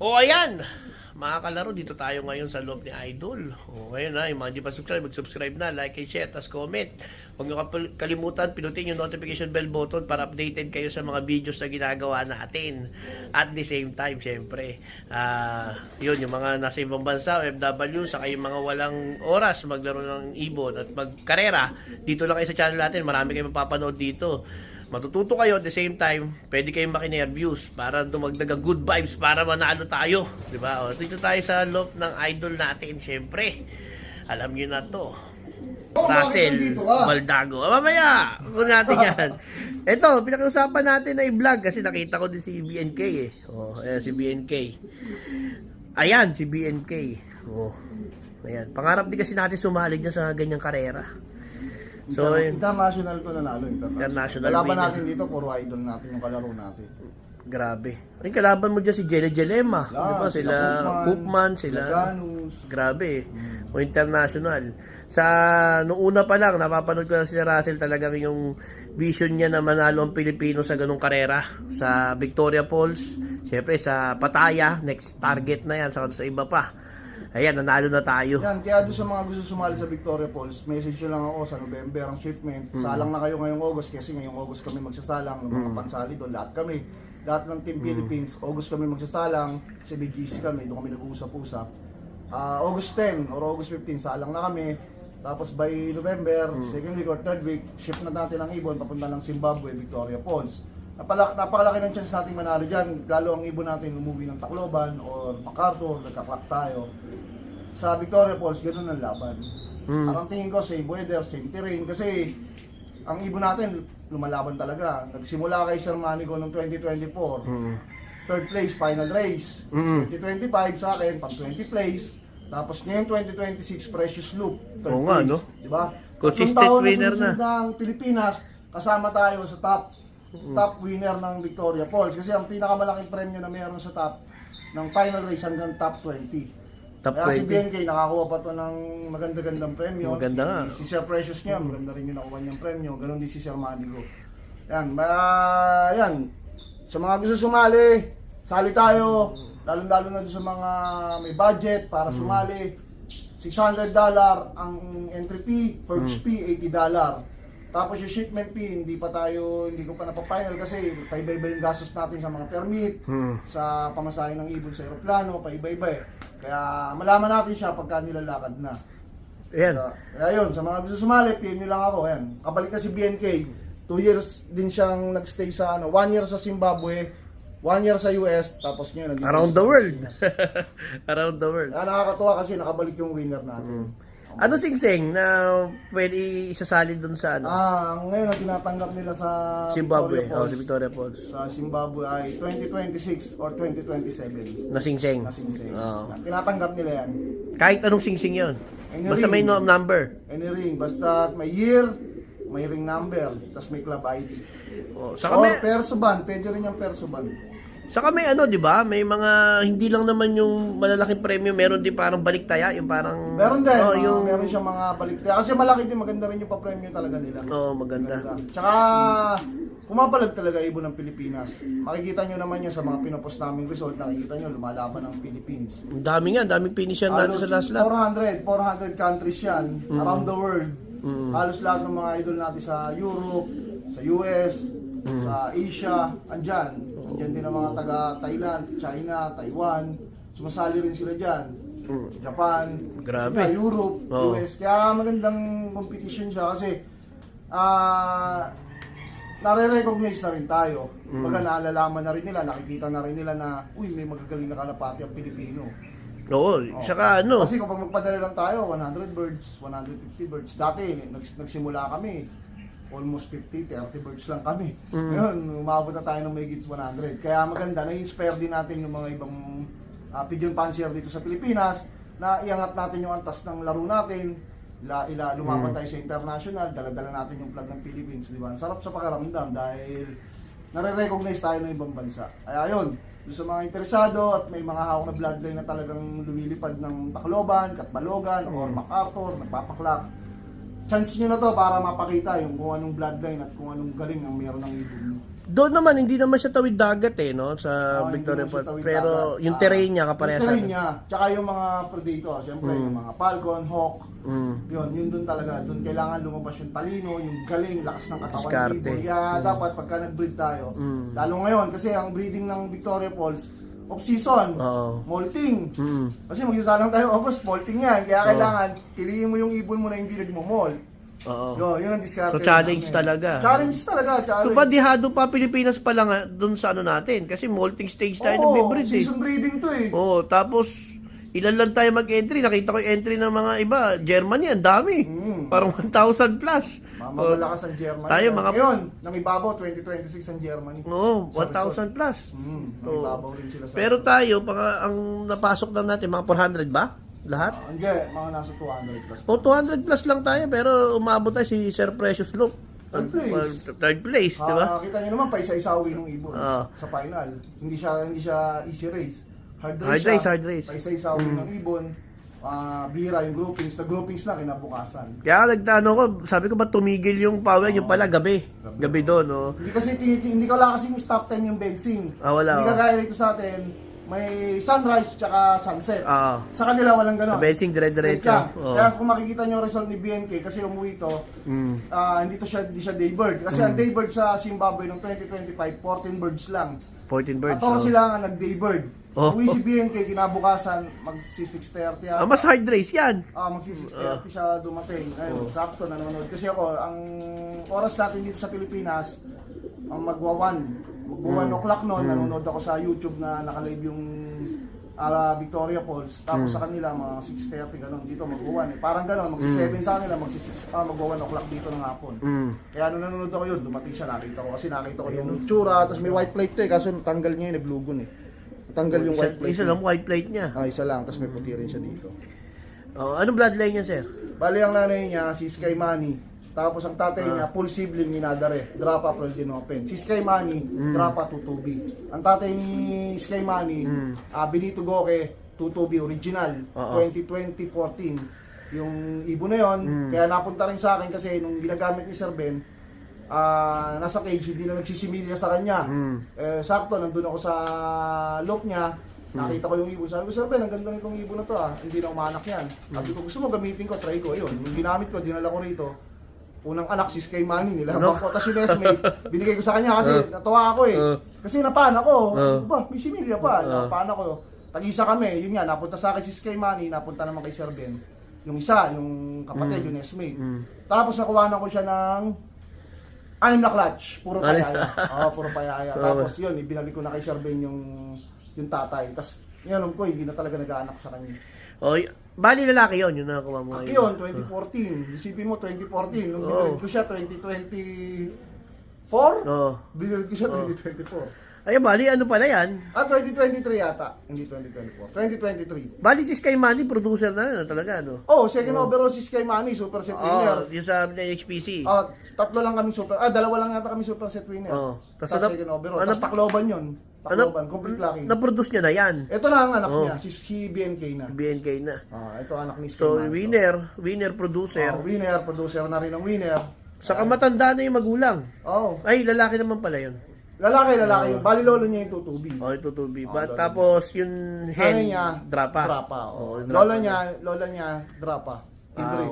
O ayan, mga kalaro, dito tayo ngayon sa loob ni Idol. O ngayon na, yung mga hindi pa subscribe, mag-subscribe na, like and share, tas comment. Huwag nyo kalimutan, pinutin yung notification bell button para updated kayo sa mga videos na ginagawa natin. At the same time, syempre, yun, yung mga nasa ibang bansa, OFW, saka yung mga walang oras maglaro ng ibon at magkarera, dito lang kayo sa channel natin, marami kayong mapapanood dito. Matututo kayo at the same time, pwede kayong makinerviews para dumagdag ang good vibes para manalo tayo. Diba? O, dito tayo sa loob ng idol natin, syempre. Alam niyo na to. Russell Baldago. Mamaya, kung natin yan. Ito, pinag-usapan natin na i-vlog kasi nakita ko din si BNK eh. O, ayan si BNK. Ayan, si BNK. O, ayan. Pangarap din kasi natin sumali dyan sa ganyang karera. So, international to nanalo. International. Kalaban natin dito, puro idol natin yung kalaro natin. Grabe. Ay, kalaban mo dyan si Jelle Jelema. Diba? Sila Koopman, sila Ganus. Grabe. O international. Sa nung una pa lang, napapanood ko na si Russell talagang yung vision niya na manalo ang Pilipino sa ganung karera. Sa Victoria Falls, syempre sa Pattaya, next target na yan sa iba pa. Ayan, nanalo na tayo. Yan, kaya doon sa mga gusto sumali sa Victoria Falls, message nyo lang ako sa November ang shipment. Salang na kayo ngayong August kasi ngayong August kami magsasalang, mga pansali doon, lahat kami. Lahat ng Team Philippines, August kami magsasalang, kasi BGC kami, doon kami nag-uusap-usap. August 10 or August 15, salang na kami. Tapos by November, second week or third week, ship na natin ang ibon papunta ng Zimbabwe, Victoria Falls. Napakalaki ng chance nating manalo dyan, lalo ang ibon natin umuwi ng Tacloban or MacArthur, nagka-clock tayo. Sa Victoria Falls, ganoon ang laban. Ang tingin ko, same weather, same terrain, kasi ang ibon natin, lumalaban talaga. Nagsimula kay Sir Manico noong 2024, third place, final race. 2025 sa akin, pang 20 place. Tapos ngayon 2026, Precious Loop, third place. No? Diba? Consistent winner na. Ng Pilipinas, kasama tayo sa top winner ng Victoria Falls. Kasi ang pinakamalaking premyo na meron sa top ng final race hanggang top 20. Top Kaya 20. si BNK nakakuha pa to ng maganda-gandang premyo. Maganda nga. Si Sir Precious niya, maganda rin yung nakuha niyang premyo. Ganon din si Sir Manigo. Yan, yan. Sa mga gusto sumali, sali tayo. Lalo-lalo na sa mga may budget para sumali. $600 ang entry fee, purchase fee $80. Tapos yung shipment fee, hindi ko pa napapinal kasi paiba-iba yung gastos natin sa mga permit, sa pamasahe ng ibon sa aeroplano, paiba-iba eh. Kaya malaman natin siya pagka nilalakad na. Ayan. Kaya yun, sa mga gusto sumali, PM nyo lang ako. Ayan. Kabalik na si BNK, 2 years din siyang nagstay sa 1 year sa Zimbabwe, 1 year sa US, tapos ngayon Around the world. Around the world. Kaya nakakatuwa kasi nakabalik yung winner natin. Ano sing-sing na pwede isasali dun sa ano? Ngayon ang tinatanggap nila sa Zimbabwe. Victoria Falls, Sa Victoria Falls. sa Zimbabwe ay 2026 or 2027 Na sing-sing. na sing-sing. Oo. Tinatanggap nila yan. Kahit anong sing-sing yun. Any Basta may ring. number. Any ring, basta may year, may ring number, tapos may club ID. Oh, saka Or may, perso ban, pwede rin yung perso ban. saka may ano, di ba? May mga, hindi lang naman yung malalaking premyo, meron din parang baliktaya, yung parang... Meron din, yung... meron siyang mga balik. Kasi malaki din, maganda rin yung pa-premyo talaga nila. Oo, maganda. Tsaka, pumapalag talaga ibon ng Pilipinas. Makikita nyo naman yun sa mga pinopost naming result, nakikita nyo, lumalaban ng Philippines. Ang dami nga, daming finishan natin sa last lap. 400 countries yan, around the world. Halos lahat ng mga idol natin sa Europe, sa US, sa Asia, andyan. Andyan din ang mga taga Thailand, China, Taiwan. Sumasali rin sila dyan. Japan, Grabe. sila, Europe, Oo. US. Kaya magandang competition siya kasi nare-recognize na rin tayo. Pagka naalalaman na rin nila, nakikita na rin nila na, uy, may magagaling na kalapati ang Pilipino. Oo, saka ano, Kasi kapag magpadala lang tayo, 100 birds, 150 birds. Dati, nagsimula kami, almost 50, 30 birds lang kami. Ngayon, umabot na tayo ng may higit 100. Kaya maganda, na-inspire din natin yung mga ibang pigeon fancier dito sa Pilipinas na iangat natin yung antas ng laro natin. Lumaban tayo sa international, dala-dala natin yung flag ng Philippines, di ba? Ang sarap sa pakiramdam dahil nare-recognize tayo ng ibang bansa. Kaya yun, doon sa mga interesado at may mga hawak na bloodline na talagang lumilipad ng Tacloban, Catbalogan, or MacArthur, nagpapaklak. Chance nyo na to para mapakita yung kung anong bloodline at kung anong galing ang meron ng ibon. Doon naman, hindi naman siya tawid dagat eh, no? Sa Hindi Victoria mo siya Falls. tawid Pero dagat. yung terrain niya, Yung kaparehasan. terrain niya, tsaka yung mga predator, siyempre yung mga falcon, hawk, yun dun talaga. Dun kailangan lumabas yung talino, yung galing, lakas ng katawan ng Diskarte. ibon. Kaya dapat pagka nag-breed tayo, lalo ngayon, kasi ang breeding ng Victoria Falls, off-season, Oo. molting. Mm. Kasi magsasalang tayo August, molting yan. Kaya kailangan, piliin mo yung ibon mo na hindi nagmo-molt. Oo. Yun ang diskarte. So, challenge namin. talaga. Challenge talaga, So, challenge. ba dihado pa Pilipinas pa lang doon sa ano natin? Kasi molting stage tayo Oo, nagbe-breed eh. season breeding to eh. Oo, tapos ilan lang tayo mag-entry. Nakita ko yung entry ng mga iba. Germany, ang dami. Parang 1,000 plus. Malakas ang Germany. Tayo, mga- Ngayon, nang ibabaw, 2026 ang Germany. Oo, Sa 1,000 plus. Nang ibabaw rin sila sa Pero tayo, ang napasok lang natin, mga 400 ba? Lahat? Hindi, mga nasa 200 plus. O 200 plus lang tayo, pero umabot tayo si Sir Precious Look. Third place. Third place, di ba? Kita nyo naman, paisa-isawi ng ibon Oo. sa final. Hindi siya easy race. Hard race Hard siya. race, hard race. Paisa-isawi ng ibon. Bihira yung groupings. Na-groupings na kinabukasan. Kaya nagtano ko, sabi ko ba tumigil yung power, yung pala gabi. Gabi doon, no? Hindi kasi hindi ko lang kasing stop time yung benzene. Wala, Hindi oh. kagaya dito sa atin, may sunrise tsaka sunset. Oo. Sa kanila walang gano'n. Sa benzene, dire-diretso. Straight lang. Oo. Kaya kung makikita nyo yung result ni BNK, kasi umuwi to, hindi siya daybird. Kasi ang daybird sa Zimbabwe noong 2025, 14 birds lang. 14 birds. At ako oh. sila ang nag-daybird. Oh. Uwi si BNK, kinabukasan, magsi-6:30 Ah, mas hard race yan. magsi-6:30 siya dumating. Ayun, sakto nanonood. Kasi ako, ang oras natin dito sa Pilipinas, ang magwa 1 o'clock noon, nanonood ako sa YouTube na nakalive yung Victoria Falls. Tapos sa kanila, mga 6:30, gano'n. Dito magwa 1. Parang gano'n, magsi-7 sa kanila, magwa 1 o'clock dito ng hapon. Kaya nung nanonood ako yun, dumating siya, nakita ko. Kasi nakita ko yung tsura, tapos may white plate to eh. Kaso tanggal niya yung naglugon eh. Tanggal yung white plate. Isa lang white plate niya. Isa lang, tapos may puti rin siya dito. Oh, anong bloodline niya, sir? Bali ang nanay niya, si Sky Manny. Tapos ang tatay niya, full sibling ni Nadare, Drapa Proldinopen. Si Sky Manny, Drapa Tutubi. Ang tatay ni Sky Manny, Benito Goke, Tutubi original, 2014. Yung ibon na yon, kaya napunta rin sa akin kasi nung ginagamit ni Sir Ben, nasa cage, hindi na nagsisimilya sa kanya. Sakto, nandun ako sa loop niya, nakita ko yung ibon. Sabi ko, Sir Ben, ang ganda nitong ibon na to hindi na umanak yan. Sabi ko, gusto mo gamitin ko, try ko. Yun, yung ginamit ko, dinala ko rito. Unang anak, si Sky Manny, nilabang ko. Tapos yung nestmate, binigay ko sa kanya kasi natuwa ako eh. Kasi napaan ako. Ba, may similya pa. Napaan ako. Tag-isa kami, yun nga, napunta sa akin si Sky Manny, napunta naman kay Sir Ben. Yung isa, yung kapatid, yung nestmate. Tapos nakuhanan ko siya ng 6 na clutch, puro payaya. Puro payaya. Tapos yun, ibinalik ko na kay Sir Ben yung tatay. Tapos alam ko, hindi na talaga nag-aanak sa kanya. Oh, bali lalaki yon yung nakakuha mo Aki ngayon. yun, 2014. Isipin mo, 2014. Nung binalik ko siya, 2024? Oo. Binalik ko siya, 2024. Ay, bali, ano pala yan? 2023 yata. Hindi 2024. 2023. Bali si Sky Money, producer na rin talaga, no? Second overall si Sky Manny, super set winner. Yung sa NHPC. Tatlo lang kami dalawa lang yata kami super set winner. Tapos second overall. Tapos Tacloban yun. Tacloban, complete lucky. Na-produce niya na yan. Ito na ang anak niya, si BNK na. BNK na. Ito anak ni Sky So, Manny. winner, producer. Winner, producer na rin ng winner. Saka matanda na yung magulang. Ay, lalaki naman pala yun. Lalaki. Bali lolo niya yung tutubi. Ito to be. Tapos yung hen, Ano niya? drapa. Drapa. Yung drapa. Lola niya, drapa. Okay.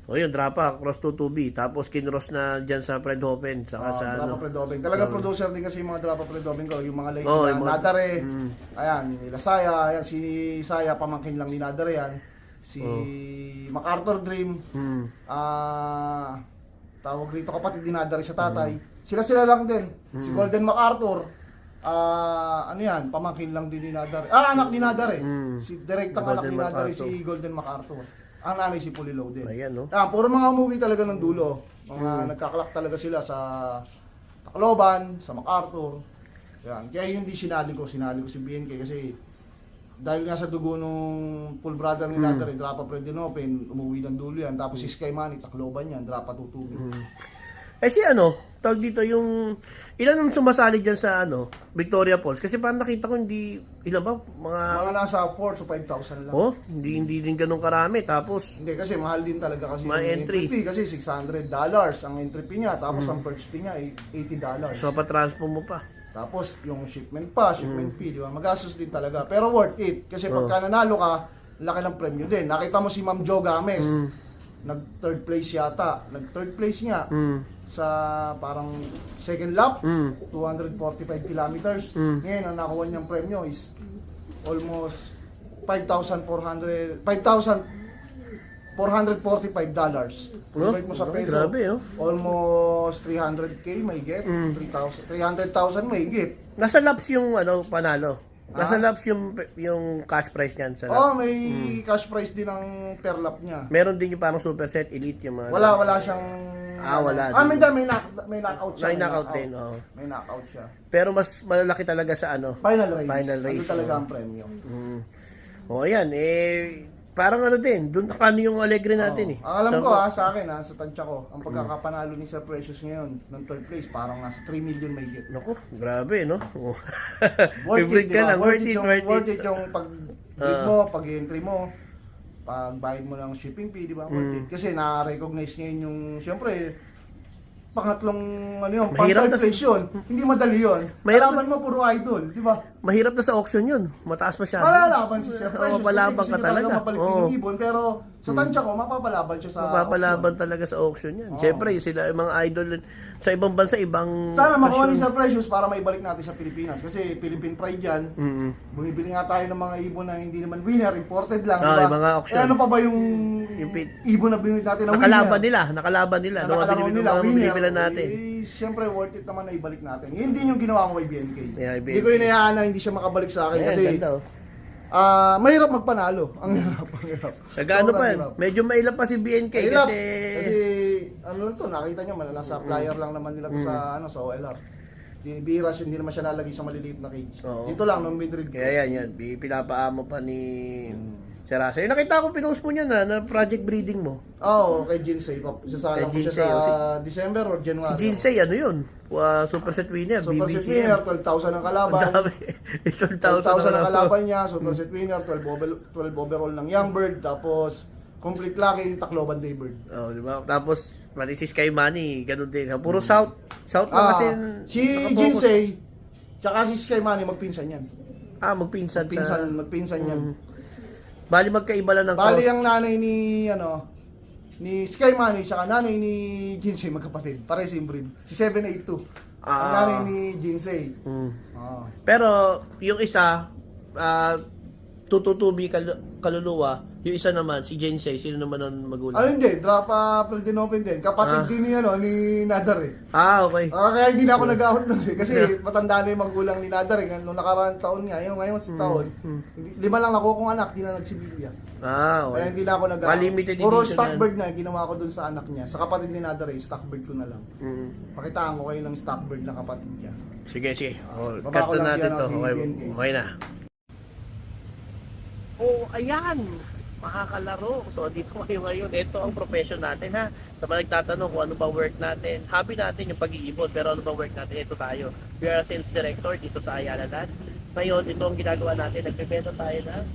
O yun, drapa, cross to 2B. Tapos kinross na dyan sa Fredhofen. Saka sa Drapa Predobing. Talaga producer din kasi yung mga Drapa Predobing ko. Yung mga late yung na mga- Nadare. Ayan, nila Saya. Ayan, si Saya, pamangkin lang ni Nadare yan. Si MacArthur Dream. Tawag rito kapatid ni Nadare sa tatay. Sila lang din. Si Golden MacArthur. Ano yan, pamangkin lang din ni Nadare. Anak ni Nadare. Si direktang anak ni Nadare, si Golden MacArthur. Ang nanay si Pulilo din. Ayan, no? Puro mga umuwi talaga ng dulo. Mga nagkakalak talaga sila sa Tacloban, sa MacArthur. Yan. Kaya yun di sinali ko si BNK kasi dahil nga sa dugo nung full brother ni Nadare, Drapa Predinopen, umuwi ng dulo yan. Tapos si Sky Manny, Tacloban yan, Drapa Tutubi. Eh si tawag dito yung ilan ang sumasali diyan sa Victoria Falls kasi parang nakita ko hindi ilan ba Mga nasa 4 to 5,000 lang. hindi din ganun karami tapos Hindi kasi mahal din talaga kasi Mga yung entry. fee kasi $600 ang entry fee niya tapos ang perks fee niya ay $80. so pa-transfer mo pa. Tapos yung shipment fee, di ba? Magastos din talaga. Pero worth it kasi pagka nanalo ka, laki ng premyo din. Nakita mo si Ma'am Jo Games, nag third place yata. Nag third place nga sa parang second lap, 245 kilometers. Ngayon ang nakuha niyang premyo is almost $5,445. Convert mo sa peso. Grabe, Almost 300k may get, 300,000 may get. Nasa laps yung panalo. Nasa laps yung cash price niyan sa Oh, laps. may cash price din ang per lap niya. Meron din yung parang superset elite yung mga Wala siyang wala may din. may knockout siya. May knockout din, oo. May knockout siya. Pero mas malalaki talaga sa Final race. Final race, Ano talaga oo. ang premyo. Ayan, parang din, doon nakano yung Alegre natin Ang alam ko sa akin sa tansya ko, ang pagkakapanalo ni Sir Precious ngayon ng third place, parang nasa 3 million may get. Naku, grabe, no? Worth Favorite it, ka diba? lang, worth it. Worth it yung pag-bid mo, pag-entry mo, pag-bayad mo ng shipping fee, di ba? Worth it. Kasi na-recognize ngayon yung, siyempre, pangatlong Mahirap third place yun. Hindi madali yun. Mahirap Kalaban mo puro idol, di ba? Mahirap na sa auction yun. Mataas masyado. Malalaban si Sir Precious. Mapapalaban kasi ka gusto niya talaga. mapalik yung ibon, pero sa tansya ko, mapapalaban siya sa Mapapalaban talaga sa auction yan. Siyempre, sila yung mga idol sa ibang bansa, ibang sana makuha ni version. Sir Precious para maibalik natin sa Pilipinas. Kasi Philippine Pride yan. Bumibili nga tayo ng mga ibon na hindi naman winner, imported lang. Ah, diba? yung mga auction. Ano pa ba yung ibon na binili natin na Nakalaban winner? nila. Na Mga nakalaro nila, mga winner. binibilan natin. Siyempre, worth it naman na ibalik natin. Yun din yung ginawa ko kay BNK. Yeah, Hindi ko inayaan na hindi siya makabalik sa akin. Ayan, Kasi ganda, mahirap magpanalo. Ang hirap. Nagaano Sobrang pa, hirap. medyo mailap pa si BNK Mahirap. kasi Kasi ano lang to, nakita nyo, malalang supplier lang naman nila to sa OLR. Bihira siya, hindi naman siya nalagay sa maliliit na cage. Oo. Dito lang, nung mid-read ko. kaya yan, pinapaamo pa ni Sir Russell. Nakita ko pinost mo niyan na project breeding mo. Oo, kay Jinsei. Sasalang ko Kay siya Jinsei, sa December or Si January. Jinsei, ano yun? Superset winner, Super set BBC winner, yan. 12,000 ang Ang kalaban. dami. 12,000 12,000 ang kalaban niya, super set winner, 12 overall ng Young Bird, tapos complete lucky, Tacloban Daybird. Oh, di ba? Tapos, pati si Sky Money, ganun din. Puro South lang kasi. Si nakafocus. Jinsei, tsaka si Sky Money, magpinsan yan. Magpinsan sa... Magpinsan yan. Bali magkaiba lang ng Bali cross. ang nanay ni Sky Money tsaka nanay ni Jinsei magkapatid. Pare si breed. Si 782. Ang nanay ni Jinsei. Ah. Pero, yung isa, tututubi kaluluwa. Yung isa naman, si Jinsei, sino naman ang magulang? Ano hindi, drop April din open din. Kapatid din ni Nadar eh. Okay. Kaya hindi na ako nag-out nun eh. Kasi matanda na yung magulang ni Nadar eh. Nung nakaraang taon nga, ngayon sa taon, 5 lang nakuha kong anak, di na nagsibilya. Okay. Kaya hindi na ako nag-out. Limited Puro edition stock yan. bird na ginawa ko dun sa anak niya. Sa kapatid ni Nadar eh, stock bird ko na lang. Pakitaan ko kayo ng stock bird na kapatid niya. Sige. Baba Cut ko na lang natin siya to. ng si Okay, BNK. okay na. Ayan. Makakalaro. So, dito kayo ngayon. Ito ang profession natin, ha. Sa mga nagtatanong kung ano ba work natin. Hobby natin yung pag-iibon. Pero ano ba work natin? Ito tayo. We are a sales director dito sa Ayala Land. Ngayon, ito ang ginagawa natin. Nagbebenta tayo ng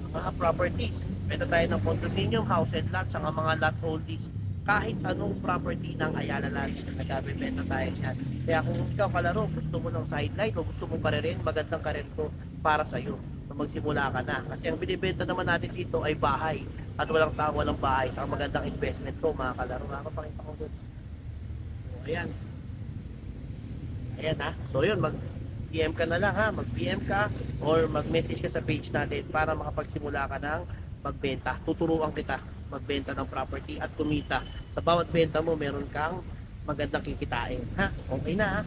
mga properties. Benta tayo ng condominium, house and lot, saka mga lot holdings. Kahit anong property ng Ayala Land, nagbebenta tayo yan. Kaya kung ikaw kalaro, gusto mo ng sideline o gusto mo karirin, magandang karir ko para sa'yo. Magsimula ka na. Kasi ang binibenta naman natin dito ay bahay. At walang tao, walang bahay. Saka magandang investment to, mga kalaro. Nakapakita ko doon. So, ayan. Ayan ha. So yun, mag-PM ka na lang ha. Mag-PM ka or mag-message ka sa page natin para makapagsimula ka ng magbenta. Tuturuan kita magbenta ng property at kumita. Sa bawat benta mo, meron kang magandang kikitain. Ha? Okay na ha.